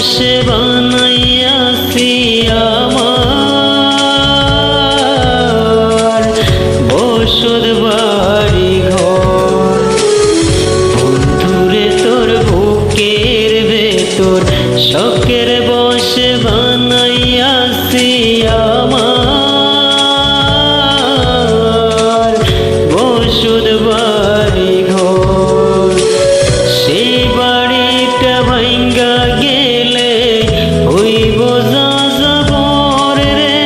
বসে বানাইয়াছি আমার বসত বাড়ি ঘর। বন্ধুরে তোর বুকের ভেতর শখের বসে বানাইয়াছি আমার বসত বাড়ি ঘর। সেই বাড়িটা ভাঙ্গা গেলে হইব যাযাবর রে,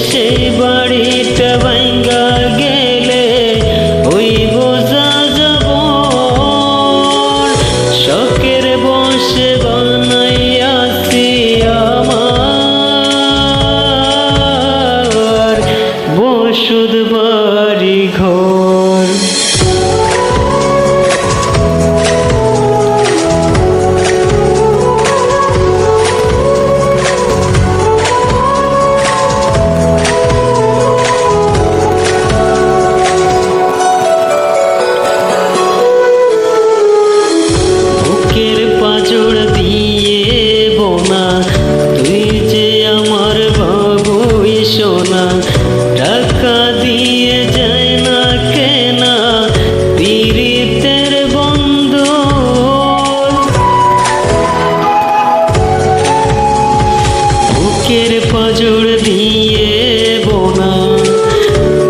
সেই বাড়িটা ভাঙ্গা গেলে হইব যাযাবর। শখের বসে বানাইয়াছি আমার বসত বাড়ি ঘর। পাঁজর দিয়ে বোনা তুই যে আমার বাবুই সোনা, টাকা দিয়ে যায় না কেনা পীড়িতের বন্ধন। বুকের পাঁজর দিয়ে বোনা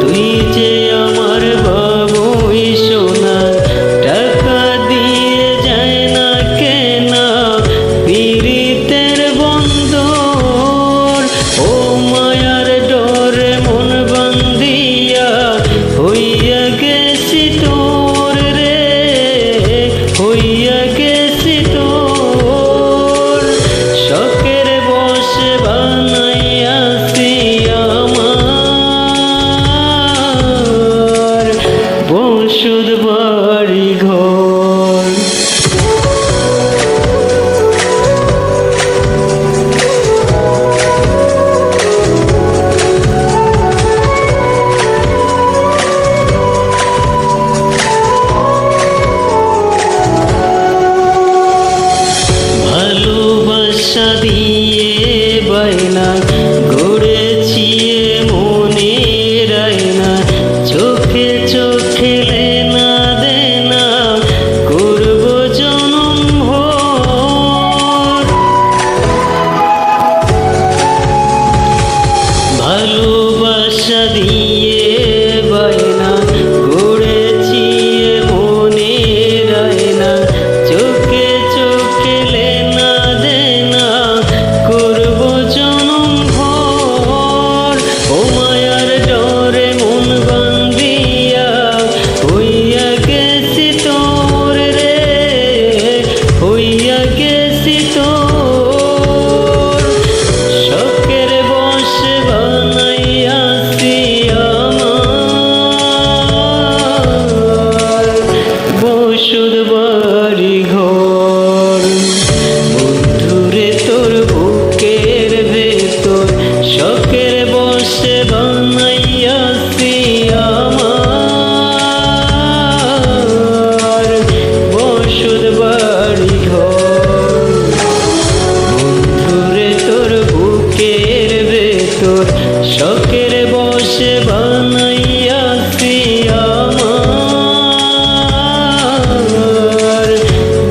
তুই যে আমার বাবুই সোনা, টাকা দিয়ে যায় না কেনা পীড়িতের বন্ধন। ও মায়ার ডরে মন বান্ধিয়া হইয়া গেছি তোর রে, হইয়া গেছি তোর। শখের বসে বানাইয়াছি আমার বসত বাড়ি ঘর। ভালোবাসা দিয়ে বাইনা গড়েছি মনের আয়না, চোখে চোখে লেনা দেনা করব জনম ভর। ভালোবাসা দিয়ে বাইনা গড়েছি মনের আয়না, চোখে চোখে লেনা দেনা করব জনম ভর। ও মায়ার ডরে মন বান্ধিয়া হইয়া গেছি তোর রে, হইয়া গেছি তোর। শখের বসে বানাইয়াছি আমার বসত বাড়ি ঘর। বন্ধুরে তোর বুকের ভেতর শখের বসে বানাইয়াছি আমার বসত বাড়ি ঘর। বন্ধুরে তোর বুকের ভেতর শখের বসে বানাইয়াছি আমার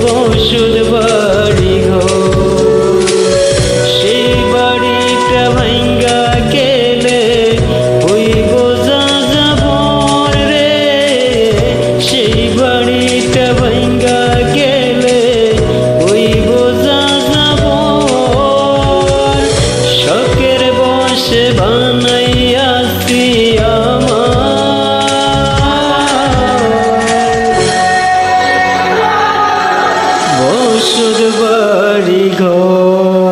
বসত বাড়ি ঘর। সেই বাড়িটা ভাঙ্গা গেলে হইব যাযাবর রে, সেই বাড়িটা ভাঙ্গা গেলে হইব যাযাবর। শখের বসে বানাইয়াছি আমার বসত বাড়ি ঘর।